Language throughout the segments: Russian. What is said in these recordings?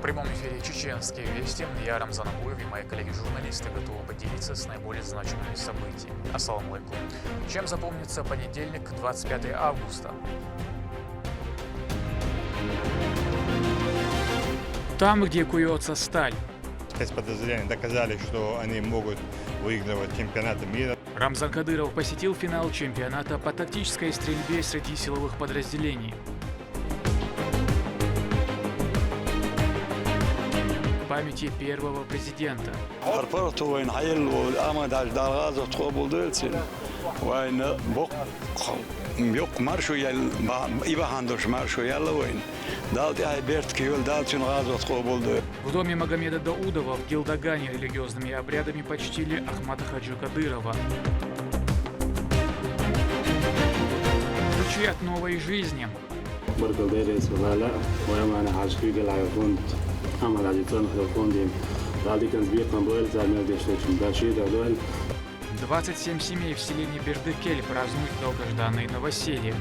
В прямом эфире «Чеченские вести». Я Рамзан Абуев и мои коллеги-журналисты готовы поделиться с наиболее значимыми событиями. Ассаламу алейкум. Чем запомнится понедельник, 25 августа? Там, где куется сталь. Спецподразделения доказали, что они могут выигрывать чемпионаты мира. Рамзан Кадыров посетил финал чемпионата по тактической стрельбе среди силовых подразделений. Памяти первого президента. В доме Магомеда Даудова в Гилдагане религиозными обрядами почтили Ахмата Хаджи Кадырова. Ключи от новой жизни. $27 27 семей в селении Бердыкель празднуют долгожданное новоселье.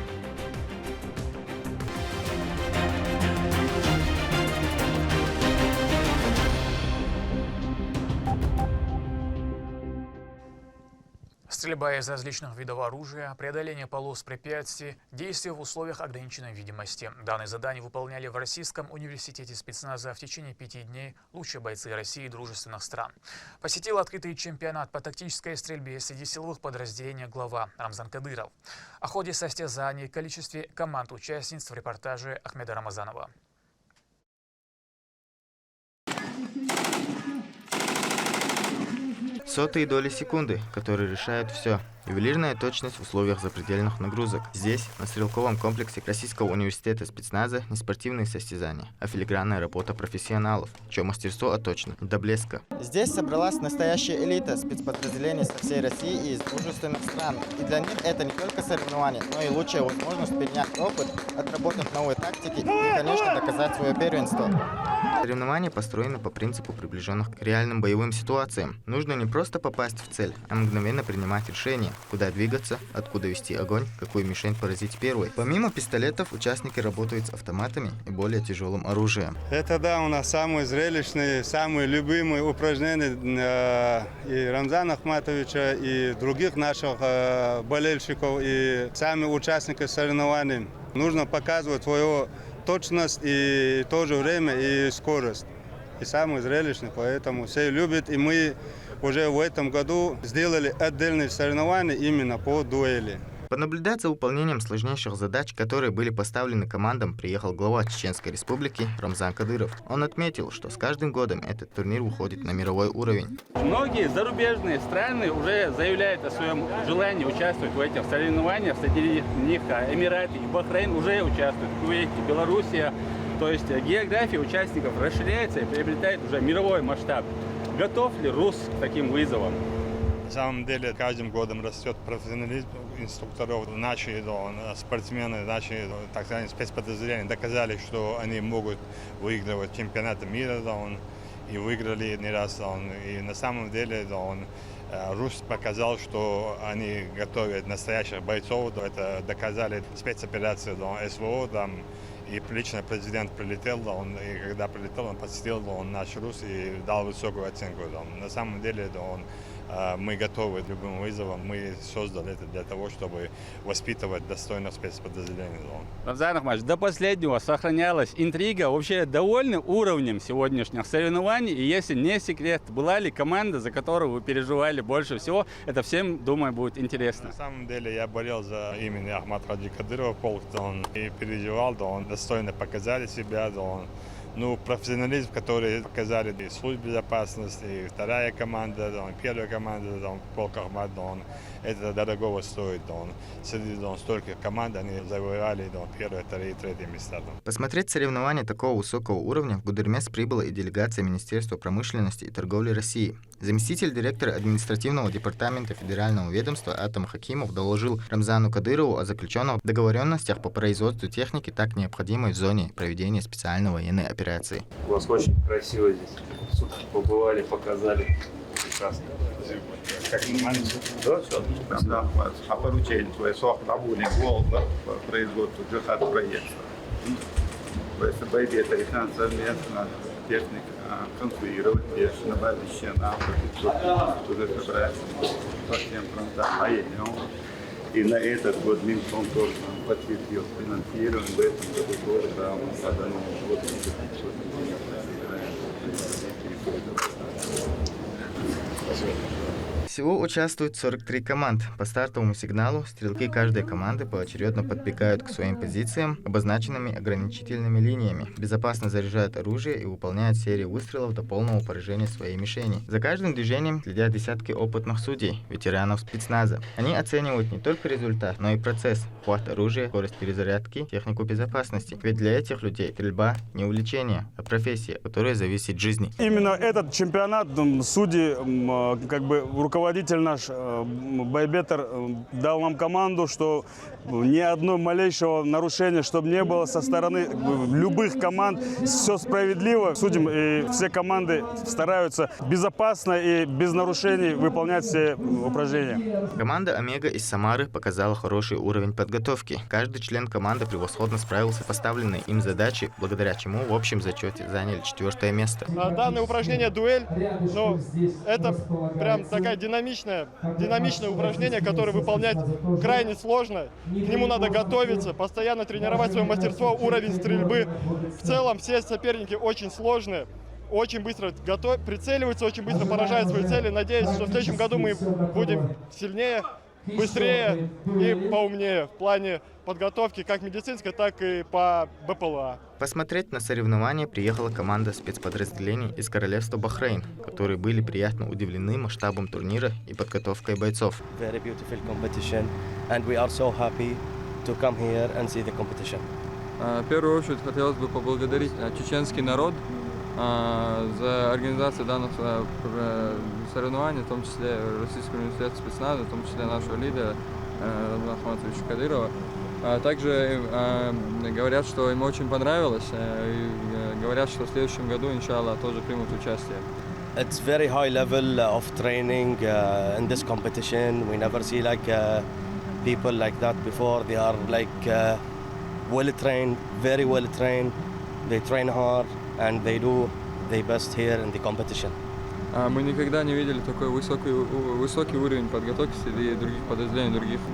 Стрельба из различных видов оружия, преодоление полос препятствий, действия в условиях ограниченной видимости. Данные задания выполняли в Российском университете спецназа в течение 5 дней лучшие бойцы России и дружественных стран. Посетил открытый чемпионат по тактической стрельбе среди силовых подразделений глава Рамзан Кадыров. О ходе состязаний и количестве команд-участниц в репортаже Ахмеда Рамазанова. Сотые доли секунды, которые решают все. Ювелирная точность в условиях запредельных нагрузок. Здесь, на стрелковом комплексе Российского университета спецназа, не спортивные состязания, а филигранная работа профессионалов, чье мастерство отточено до блеска. Здесь собралась настоящая элита спецподразделений со всей России и из дружественных стран. И для них это не только соревнования, но и лучшая возможность перенять опыт, отработать новые тактики и, конечно, доказать свое первенство. Соревнования построены по принципу, приближенных к реальным боевым ситуациям. Нужно не просто попасть в цель, а мгновенно принимать решения, куда двигаться, откуда вести огонь, какую мишень поразить первой. Помимо пистолетов, участники работают с автоматами и более тяжелым оружием. Это да, у нас самые зрелищные, самые любимые упражнения и Рамзана Ахматовича, и других наших болельщиков, и сами участники соревнований. Нужно показывать свою точность и в то же время и скорость. И самый зрелищный, поэтому все любят, и мы уже в этом году сделали отдельные соревнования именно по дуэли. Понаблюдать за выполнением сложнейших задач, которые были поставлены командам, приехал глава Чеченской Республики Рамзан Кадыров. Он отметил, что с каждым годом этот турнир выходит на мировой уровень. Многие зарубежные страны уже заявляют о своем желании участвовать в этих соревнованиях. Среди них Эмираты и Бахрейн уже участвуют, Кувейт, Белоруссия. То есть география участников расширяется и приобретает уже мировой масштаб. Готов ли РУС к таким вызовам? На самом деле, каждым годом растет профессионализм инструкторов. Наши спортсмены, наши так сказать, спецподразделения доказали, что они могут выигрывать чемпионаты мира. И выиграли не раз. И на самом деле РУС показал, что они готовят настоящих бойцов. Это доказали спецоперации СВО. И лично президент прилетел, и когда прилетел, он посетил наш РУС и дал высокую оценку. На самом деле мы готовы к любым вызовам. Мы создали это для того, чтобы воспитывать достойных спецподразделений. Рамзан Ахматович, до последнего сохранялась интрига. Вообще довольны уровнем сегодняшних соревнований? И если не секрет, была ли команда, за которую вы переживали больше всего? Это всем, думаю, будет интересно. На самом деле я болел за имени Ахмата Хаджи Кадырова, полк, и переживал, достойно показали себя. Профессионализм, который показали и службы безопасности, и вторая команда, и первая команда, полк Ахмат, это дорогого стоит. Среди стольких команд они завоевали первые, вторые и третьи места. Посмотреть соревнования такого высокого уровня в Гудермес прибыла и делегация Министерства промышленности и торговли России. Заместитель директора административного департамента Федерального ведомства Атам Хакимов доложил Рамзану Кадырову о заключенных договоренностях по производству техники, так необходимой в зоне проведения специальной военной операции. У вас очень красиво здесь. Сутки побывали, показали. Прекрасно. Как нормально? Да, все отлично. Да, а поручение твое работник Волга по производству джихад проекта. ФСБ это совместно техник конкурировать без набавища уже собирается по всем фронтам. И на этот год Минфон тоже подтвердил финансирование, в этом году тоже по данному году 500 миллионов. Всего участвуют 43 команд. По стартовому сигналу стрелки каждой команды поочередно подбегают к своим позициям, обозначенными ограничительными линиями, безопасно заряжают оружие и выполняют серию выстрелов до полного поражения своей мишени. За каждым движением следят десятки опытных судей, ветеранов спецназа. Они оценивают не только результат, но и процесс, хват оружия, скорость перезарядки, технику безопасности. Ведь для этих людей стрельба не увлечение, а профессия, от которой зависит жизнь. Именно этот чемпионат судьи, руководитель наш Байбетер дал нам команду, что ни одного малейшего нарушения, чтобы не было со стороны любых команд. Все справедливо. Судим, и все команды стараются безопасно и без нарушений выполнять все упражнения. Команда «Омега» из Самары показала хороший уровень подготовки. Каждый член команды превосходно справился с поставленной им задачей, благодаря чему в общем зачете заняли 4-е место. Данное упражнение «Дуэль», это прям такая динамичное упражнение, которое выполнять крайне сложно. К нему надо готовиться, постоянно тренировать свое мастерство, уровень стрельбы. В целом все соперники очень сложные, очень быстро прицеливаются, очень быстро поражают свои цели. Надеюсь, что в следующем году мы будем сильнее, быстрее и поумнее в плане подготовки как медицинской, так и по БПЛА. Посмотреть на соревнования приехала команда спецподразделений из Королевства Бахрейн, которые были приятно удивлены масштабом турнира и подготовкой бойцов. В первую очередь хотелось бы поблагодарить чеченский народ за организацию данных соревнований, в том числе Российского университета спецназа, в том числе нашего лидера Рамзана Ахматовича Кадырова. Также говорят, что им очень понравилось, и говорят, что в следующем году, иншаллах, тоже примут участие. It's very high level of training in this competition. We never see people like that before. They are well trained, very well trained. They train hard and they do their best here in the competition. Мы никогда не видели такой высокий уровень подготовки среди других подразделений,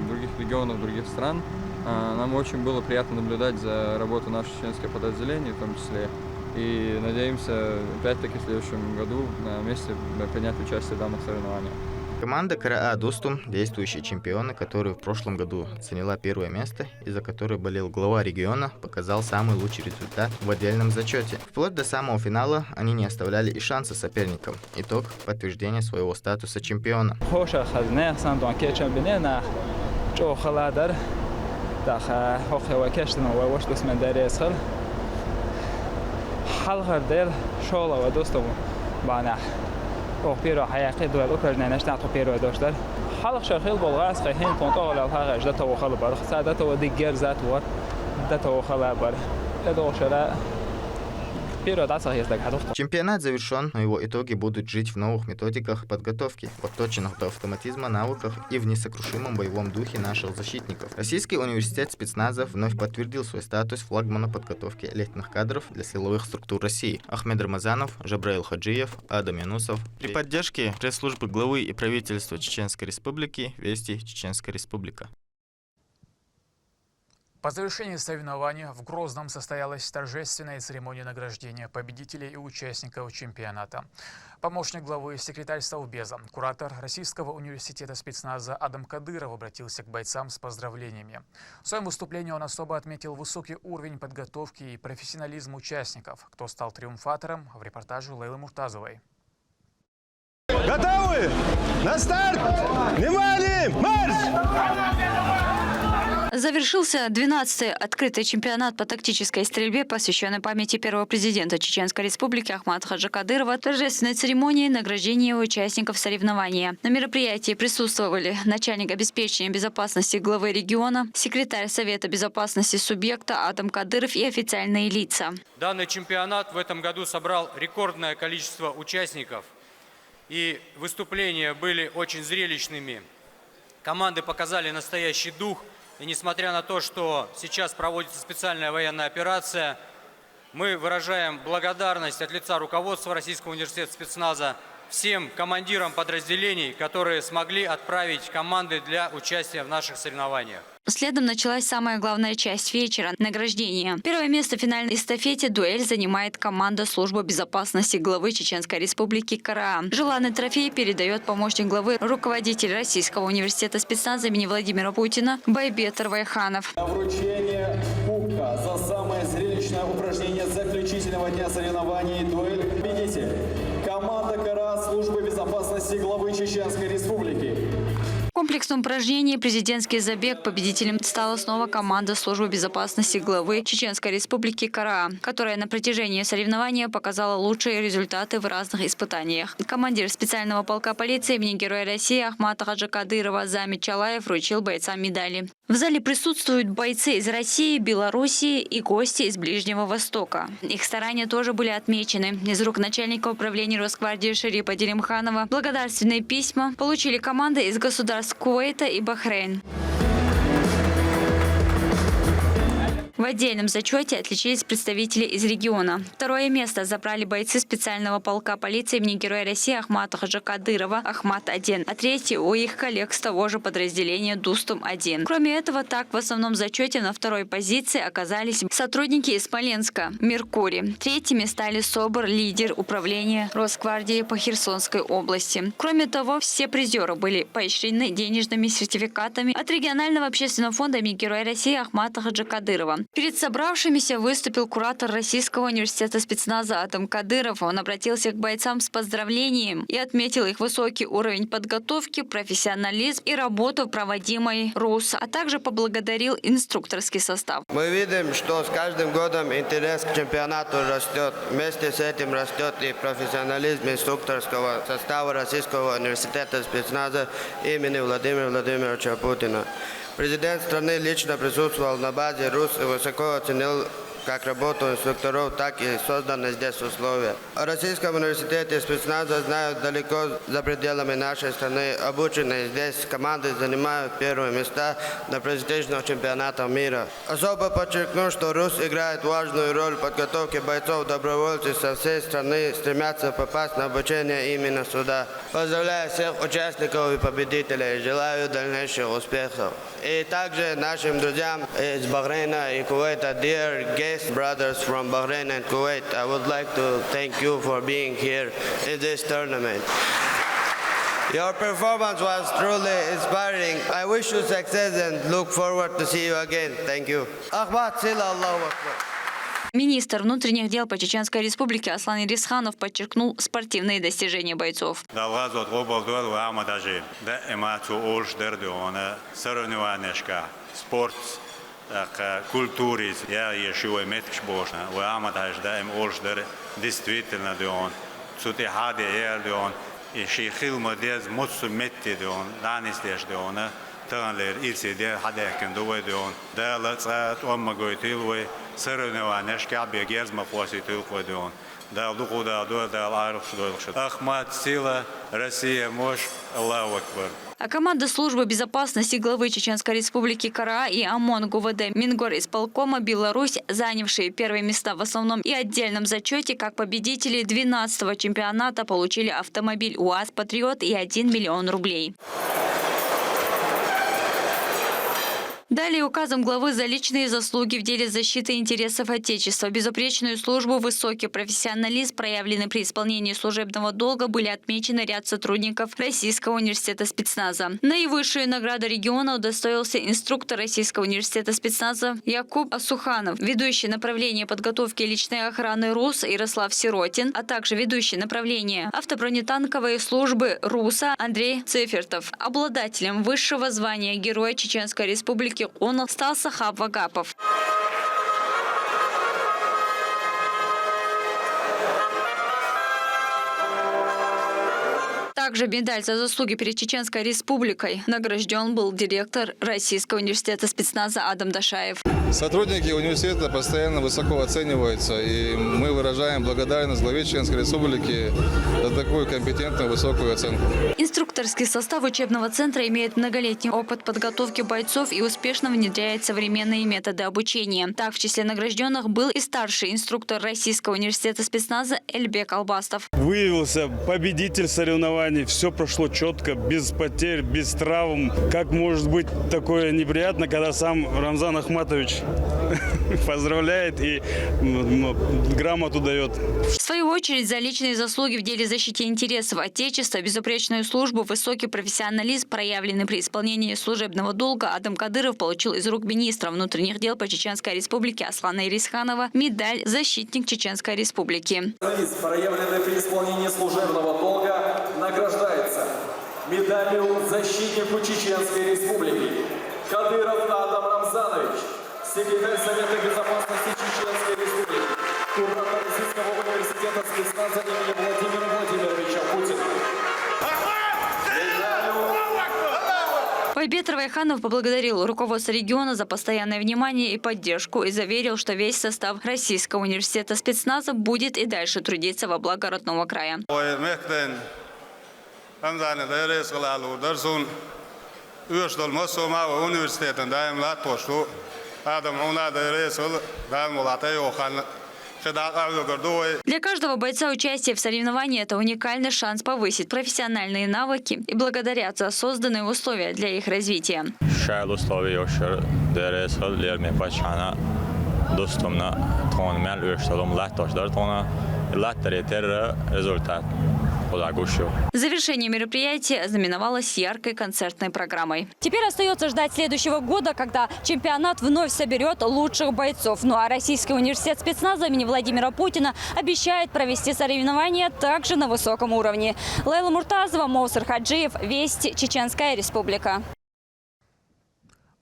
других регионов, других стран. Нам очень было приятно наблюдать за работой наших чеченских подразделений, в том числе. И надеемся, опять-таки, в следующем году вместе принять участие в данных соревнованиях. Команда КРА «Достум» – действующие чемпионы, которые в прошлом году заняла 1-е место и за которой болел глава региона, показал самый лучший результат в отдельном зачете. Вплоть до самого финала они не оставляли и шанса соперникам. Итог – подтверждение своего статуса чемпиона. پیرو حقیقی دوال اوکراین نشته تو پیرو داشته حالا شخیل بلغاس خیلی پونت آل الحق اجدا تو خال بار سعادت و دیگر ذات ور ده تو خال بار ادوشلا Чемпионат завершен, но его итоги будут жить в новых методиках подготовки, подточенных до автоматизма навыках и в несокрушимом боевом духе наших защитников. Российский университет спецназа вновь подтвердил свой статус флагмана подготовки элитных кадров для силовых структур России. Ахмед Рамазанов, Жабраил Хаджиев, Адам Янусов. При поддержке пресс-службы главы и правительства Чеченской Республики «Вести Чеченская Республика». По завершении соревнований в Грозном состоялась торжественная церемония награждения победителей и участников чемпионата. Помощник главы, секретарь Совбеза, куратор Российского университета спецназа Адам Кадыров обратился к бойцам с поздравлениями. В своем выступлении он особо отметил высокий уровень подготовки и профессионализм участников. Кто стал триумфатором, в репортаже Лейлы Муртазовой. Готовы? На старт! Внимание! Марш! Завершился 12-й открытый чемпионат по тактической стрельбе, посвященный памяти первого президента Чеченской Республики Ахмата Хаджи Кадырова, торжественной церемонии награждения участников соревнования. На мероприятии присутствовали начальник обеспечения безопасности главы региона, секретарь Совета безопасности субъекта Адам Кадыров и официальные лица. Данный чемпионат в этом году собрал рекордное количество участников, и выступления были очень зрелищными. Команды показали настоящий дух. И несмотря на то, что сейчас проводится специальная военная операция, Мы выражаем благодарность от лица руководства Российского университета спецназа всем командирам подразделений, которые смогли отправить команды для участия в наших соревнованиях. Следом началась самая главная часть вечера – награждение. Первое место в финальной эстафете «Дуэль» занимает команда службы безопасности главы Чеченской республики КРА. Желанный трофей передает помощник главы, руководитель Российского университета спецназа имени Владимира Путина Байбетр Вайханов. Вручение кубка за самое зрелищное упражнение заключительного дня соревнований «Дуэль» победитель. Команда КРА службы безопасности главы Чеченской республики. В комплексном упражнении «Президентский забег» победителем стала снова команда службы безопасности главы Чеченской республики КРА, которая на протяжении соревнования показала лучшие результаты в разных испытаниях. Командир специального полка полиции имени Героя России Ахмата Хаджи Кадырова Замит Чалаев вручил бойцам медали. В зале присутствуют бойцы из России, Белоруссии и гости из Ближнего Востока. Их старания тоже были отмечены. Из рук начальника управления Росгвардии Шерипа Делимханова благодарственные письма получили команды из государств Кувейта и Бахрейн. В отдельном зачете отличились представители из региона. Второе место забрали бойцы специального полка полиции имени Героя России Ахмата Хаджи Кадырова Ахмат-1, а третье у их коллег с того же подразделения Дустум-1. Кроме этого, так в основном зачете на второй позиции оказались сотрудники из Смоленска Меркурий. Третьими стали СОБР, лидер управления Росгвардии по Херсонской области. Кроме того, все призеры были поощрены денежными сертификатами от регионального общественного фонда имени Героя России Ахмата Хаджи Кадырова. Перед собравшимися выступил куратор Российского университета спецназа Атам Кадыров. Он обратился к бойцам с поздравлением и отметил их высокий уровень подготовки, профессионализм и работу, проводимой РУС, а также поблагодарил инструкторский состав. Мы видим, что с каждым годом интерес к чемпионату растет. Вместе с этим растет и профессионализм инструкторского состава Российского университета спецназа имени Владимира Владимировича Путина. Президент страны лично присутствовал на базе РУС и высоко оценил как работу инструкторов, так и созданные здесь условия. О Российском университете спецназа знают далеко за пределами нашей страны. Обученные здесь команды занимают первые места на престижных чемпионатах мира. Особо подчеркну, что РУС играет важную роль в подготовке бойцов-добровольцев со всей страны, стремятся попасть на обучение именно сюда. Поздравляю всех участников и победителей, желаю дальнейших успехов. И также нашим друзьям из Бахрейна и Кувейта, dear guests, brothers from Bahrain and Kuwait, I would like to thank you for being here in this tournament. Your performance was truly inspiring. I wish you success and look forward to see you again. Thank you. Ахмат Сила, Аллаху Акбар. Министр внутренних дел по Чеченской республике Аслан Ирисханов подчеркнул спортивные достижения бойцов. Спорт, культуре, я еще и меткш бошна. У Амадаш да им ождер действительно он. Сути хаде он и шейхил модез муцу метти он. Данис леш он. Танлер ирси де хадекин дуе он. Да лацат омагойтилуе соревнования шкабе герзма посетилуе он. Да лукуда до да арх дольш. Ахмат Сила, Россия мощь, Аллаху Акбар. А команда службы безопасности главы Чеченской республики КРА и ОМОН ГУВД Мингорисполкома Беларусь, занявшие первые места в основном и отдельном зачете, как победители 12-го чемпионата, получили автомобиль УАЗ «Патриот» и 1 миллион рублей. Далее указом главы за личные заслуги в деле защиты интересов Отечества, безупречную службу, высокий профессионализм, проявленный при исполнении служебного долга, были отмечены ряд сотрудников Российского университета спецназа. Наивысшую награду региона удостоился инструктор Российского университета спецназа Якуб Асуханов, ведущий направление подготовки личной охраны РУС Ярослав Сиротин, а также ведущий направление автобронетанковой службы РУСа Андрей Цифертов. Обладателем высшего звания Героя Чеченской республики он стал Сахаб Вагапов. Также медаль за заслуги перед Чеченской республикой награжден был директор Российского университета спецназа Адам Дашаев. Сотрудники университета постоянно высоко оцениваются, и мы выражаем благодарность главе Чеченской Республики за такую компетентную высокую оценку. Инструкторский состав учебного центра имеет многолетний опыт подготовки бойцов и успешно внедряет современные методы обучения. Так, в числе награжденных был и старший инструктор Российского университета спецназа Эльбек Албастов. Выявился победитель соревнований. Все прошло четко, без потерь, без травм. Как может быть такое неприятно, когда сам Рамзан Ахматович поздравляет и грамоту дает. В свою очередь, за личные заслуги в деле защиты интересов Отечества, безупречную службу, высокий профессионализм, проявленный при исполнении служебного долга, Адам Кадыров получил из рук министра внутренних дел по Чеченской Республике Аслана Ирисханова медаль «Защитник Чеченской Республики». Проявленный при исполнении служебного долга, награждается медалью «Защитнику Чеченской Республики» Кадыров Адам Рамзанович, секретарь Совета Безопасности Чеченской Республики, куратор Российского университета спецназа имени Владимира Владимировича Путина. Байбет Равайханов поблагодарил руководство региона за постоянное внимание и поддержку и заверил, что весь состав Российского университета спецназа будет и дальше трудиться во благо родного края. Для каждого бойца участие в соревновании – это уникальный шанс повысить профессиональные навыки и благодарят за созданные условия для их развития. Завершение мероприятия знаменовалось яркой концертной программой. Теперь остается ждать следующего года, когда чемпионат вновь соберет лучших бойцов. Ну а Российский университет спецназа имени Владимира Путина обещает провести соревнования также на высоком уровне. Лейла Муртазова, Моусар Хаджиев, Вести, Чеченская Республика.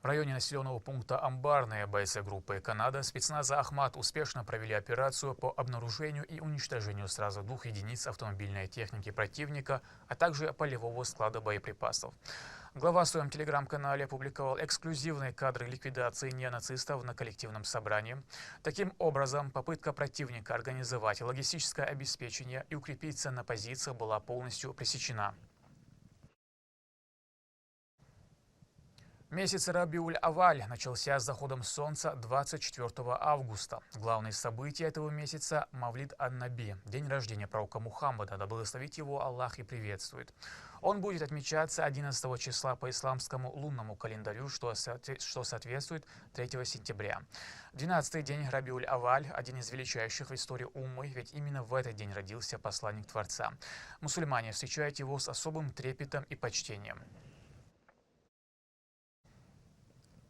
В районе населенного пункта Амбарные бойцы группы «Канада» спецназа «Ахмат» успешно провели операцию по обнаружению и уничтожению сразу 2 единиц автомобильной техники противника, а также полевого склада боеприпасов. Глава в своем телеграм-канале опубликовал эксклюзивные кадры ликвидации неонацистов на коллективном собрании. Таким образом, попытка противника организовать логистическое обеспечение и укрепиться на позициях была полностью пресечена. Месяц Рабиуль-Аваль начался с заходом солнца 24 августа. Главное событие этого месяца – Мавлид ан-Наби, день рождения пророка Мухаммада, да благословит его Аллах и приветствует. Он будет отмечаться 11 числа по исламскому лунному календарю, что соответствует 3 сентября. 12-й день Рабиуль-Аваль – один из величайших в истории уммы, ведь именно в этот день родился посланник Творца. Мусульмане встречают его с особым трепетом и почтением.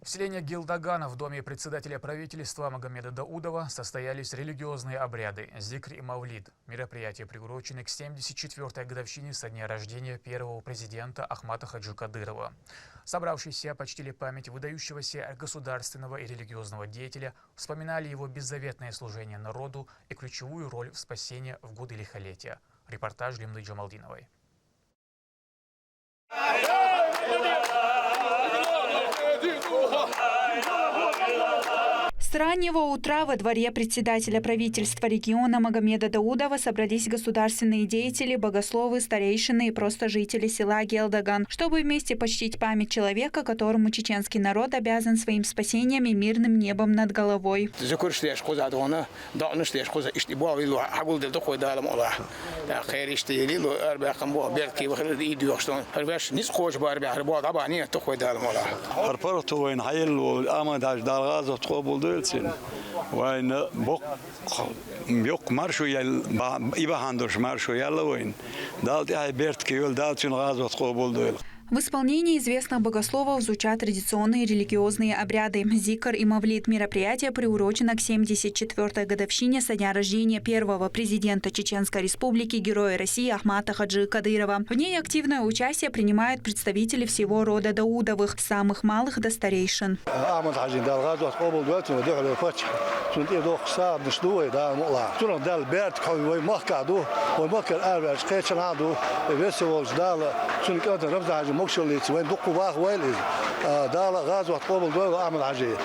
В селении Гилдагана в доме председателя правительства Магомеда Даудова состоялись религиозные обряды «Зикр» и «Мавлид». Мероприятия приурочены к 74-й годовщине со дня рождения первого президента Ахмата Хаджи Кадырова. Собравшиеся почтили память выдающегося государственного и религиозного деятеля, вспоминали его беззаветное служение народу и ключевую роль в спасении в годы лихолетия. Репортаж Лимды Джамалдиновой. С раннего утра во дворе председателя правительства региона Магомеда Даудова собрались государственные деятели, богословы, старейшины и просто жители села Гелдаган, чтобы вместе почтить память человека, которому чеченский народ обязан своим спасением и мирным небом над головой. وين بق مرشو يبا هندوش مرشو يلا وين دالت هاي بيرت كيول دالت غازو تقبل دول. В исполнении известных богословов звучат традиционные религиозные обряды. Зикр и Мавлид. Мероприятие приурочено к 74-й годовщине со дня рождения первого президента Чеченской Республики, героя России Ахмата Хаджи Кадырова. В ней активное участие принимают представители всего рода Даудовых, с самых малых до старейшин.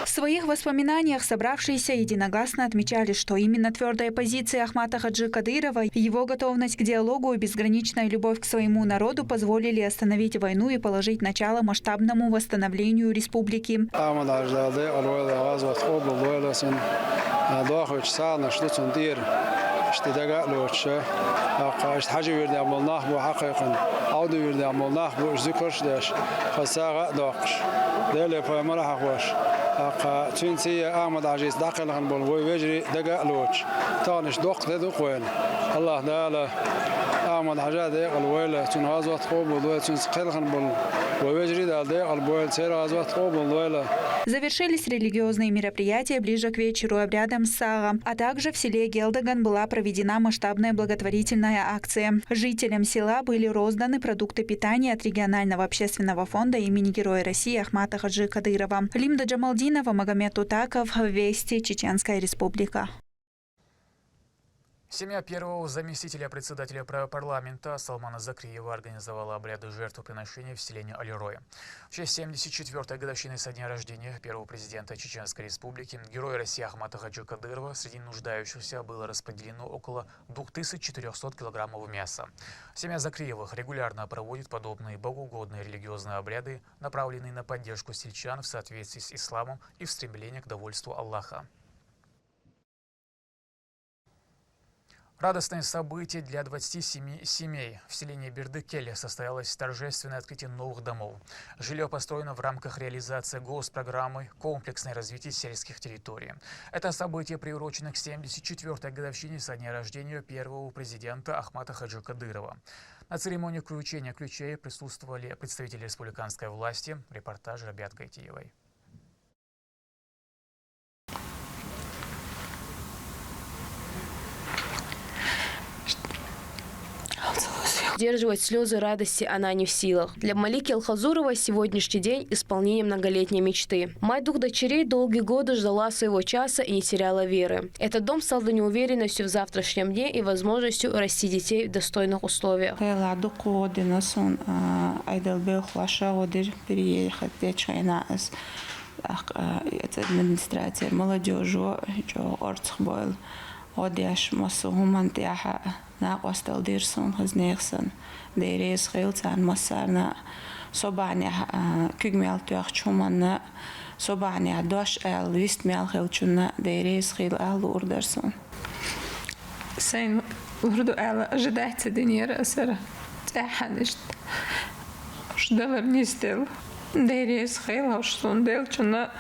В своих воспоминаниях собравшиеся единогласно отмечали, что именно твердая позиция Ахмата Хаджи Кадырова, его готовность к диалогу и безграничная любовь к своему народу позволили остановить войну и положить начало масштабному восстановлению республики. Завершились религиозные мероприятия ближе к вечеру обрядом Сага, а также в селе Гелдаган была проведена масштабная благотворительная акция. Жителям села были розданы продукты питания от регионального общественного фонда имени Героя России Ахмата Хаджи Кадырова. Лимда Джамалдинова, Магомед Утаков, Вести, Чеченская Республика. Семья первого заместителя председателя парламента Салмана Закриева организовала обряды жертвоприношения в селении Алирое. В честь 74-й годовщины со дня рождения первого президента Чеченской Республики, Героя России Ахмата Хаджи Кадырова, среди нуждающихся было распределено около 2400 килограммов мяса. Семья Закриевых регулярно проводит подобные богоугодные религиозные обряды, направленные на поддержку сельчан в соответствии с исламом и в стремлении к довольству Аллаха. Радостное событие для 27 семей. В селении Бердыкель состоялось торжественное открытие новых домов. Жилье построено в рамках реализации госпрограммы «Комплексное развитие сельских территорий». Это событие приурочено к 74-й годовщине со дня рождения первого президента Ахмата Хаджи Кадырова. На церемонии вручения ключей присутствовали представители республиканской власти. Репортаж Рабиат Гайтиевой. Сдерживать слезы радости она не в силах. Для Малики Алхазурова сегодняшний день – исполнение многолетней мечты. Мать двух дочерей долгие годы ждала своего часа и не теряла веры. Этот дом стал для нее уверенностью в завтрашнем дне и возможностью расти детей в достойных условиях. Администрация молодежи, وديش مصهم منتيحة ناقص تقديرسون خزنيخسن ديريس خيلتان مصارنا صبعني كجمال تيخشومنا صبعني دوش ال ويست مال خيلشونا ديريس خيل ال وردرسون سين وردو ال جدعت دنيا أسرة تحنشت وش دلر نيستل ديريس خيل وشون دلشونا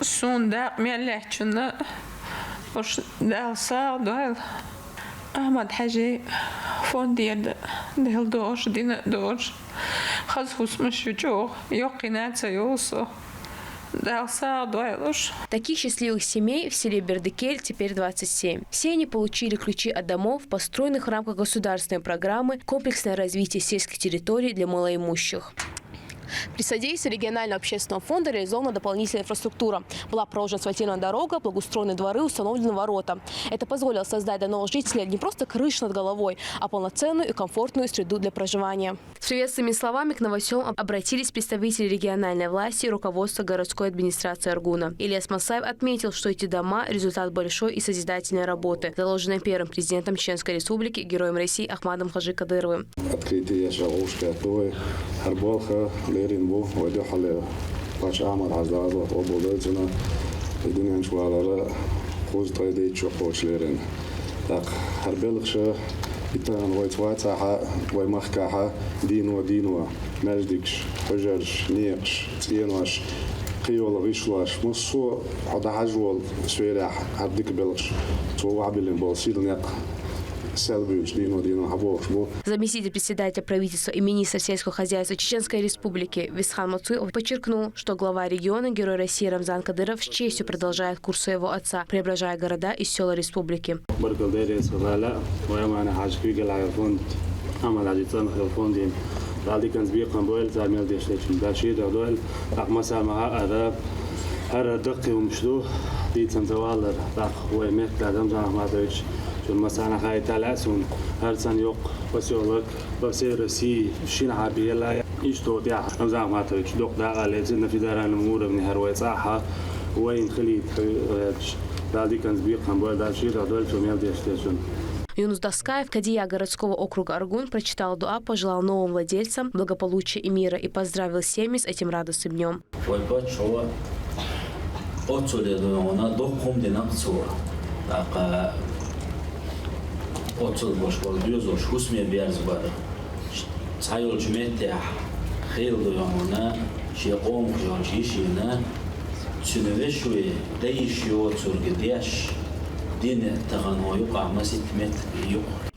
سون داق ميلحشونا وش دال صار دال أحمد حاجة فون ديال دوش دينا دوش خذ مش جو يقينات يوصو. Таких счастливых семей в селе Бердыкель теперь 27. Все они получили ключи от домов, построенных в рамках государственной программы «Комплексное развитие сельских территорий для малоимущих». При содействии регионального общественного фонда реализована дополнительная инфраструктура. Была проложена асфальтированная дорога, благоустроены дворы, установлены ворота. Это позволило создать для новых жителей не просто крышу над головой, а полноценную и комфортную среду для проживания. С приветственными словами к новоселам обратились представители региональной власти и руководства городской администрации Аргуна. Ильяс Масаев отметил, что эти дома – результат большой и созидательной работы, заложенной первым президентом Чеченской Республики, Героем России Ахматом Хаджи Кадыровым. ليرين ودي حل باش عمل عزاز وطوبولتنا الدنيا شو على خوز تريدي شو خوش ليرين تاق هربلخش يتان ويتواتها ويمخكها دينو مجدكش حجرش نيقش تينوش قيولا ويشلاش مصو حدا حجول سويرح هرديك بلخش تو عبلين بالسيل نيق. Заместитель председателя правительства и министр сельского хозяйства Чеченской Республики Висхан Мацуев подчеркнул, что глава региона Герой России Рамзан Кадыров с честью продолжает курс своего отца, преображая города и села республики. چون مثلا خواهی تلعسون هرچند یک بسیارک بسیار رسی شین حبیلا ایش توتیع نمزام هاتو ایش دوق داغالي زدنا في داران المورة من هروي صاحة وين خليت دادي كان سبيق هم بول داشير هدول شو ميل ديشتيشن. Юнус Даскаев, кадия городского округа Аргун, прочитал дуа, пожелал новым владельцам благополучия и мира и поздравил семьи с этим радостным днем.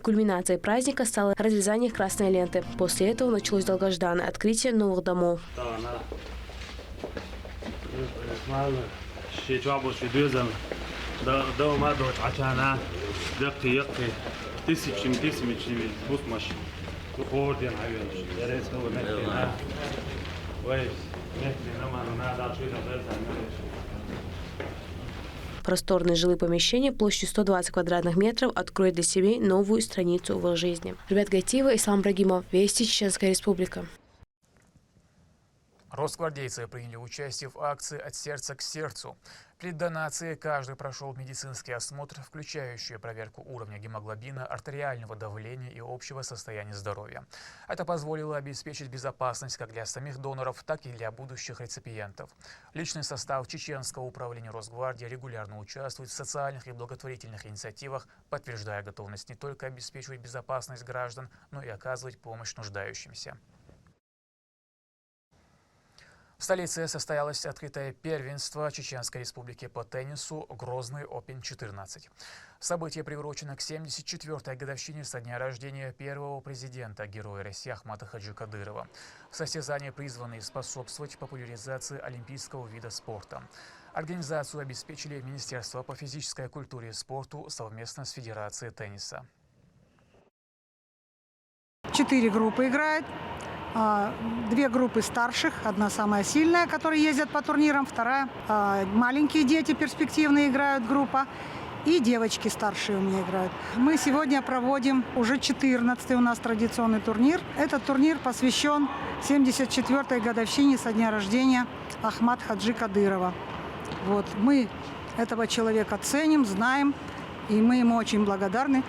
Кульминацией праздника стало разрезание красной ленты. После этого началось долгожданное открытие новых домов. Просторные жилые помещения площадью 120 квадратных метров откроют для семей новую страницу в их жизни. Ребят Гайтиева, Ислам Брагимов, Вести, Чеченская Республика. Росгвардейцы приняли участие в акции «От сердца к сердцу». При донации каждый прошел медицинский осмотр, включающий проверку уровня гемоглобина, артериального давления и общего состояния здоровья. Это позволило обеспечить безопасность как для самих доноров, так и для будущих реципиентов. Личный состав Чеченского управления Росгвардии регулярно участвует в социальных и благотворительных инициативах, подтверждая готовность не только обеспечивать безопасность граждан, но и оказывать помощь нуждающимся. В столице состоялось открытое первенство Чеченской Республики по теннису «Грозный Опен-14». Событие приурочено к 74-й годовщине со дня рождения первого президента, героя России Ахмата Хаджи Кадырова. Состязания призваны способствовать популяризации олимпийского вида спорта. Организацию обеспечили Министерство по физической культуре и спорту совместно с Федерацией тенниса. 4 группы играют. 2 группы старших, одна самая сильная, которые ездят по турнирам, вторая маленькие дети перспективные играют группа, и девочки старшие у меня играют. Мы сегодня проводим уже 14-й у нас традиционный турнир. Этот турнир посвящен 74-й годовщине со дня рождения Ахмата Хаджи Кадырова. Вот. Мы этого человека ценим, знаем, и мы ему очень благодарны.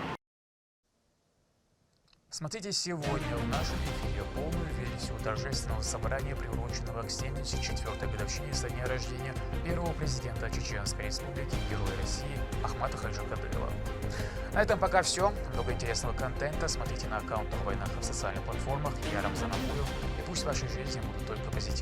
Смотрите сегодня в нашем эфире полную версию торжественного собрания, приуроченного к 74-й годовщине со дня рождения первого президента Чеченской Республики, героя России Ахмата Хаджи Кадырова. На этом пока все. Много интересного контента смотрите на аккаунтах Войнах в социальных платформах. Я Рамзан Абуев. И пусть в вашей жизни будут только позитивные.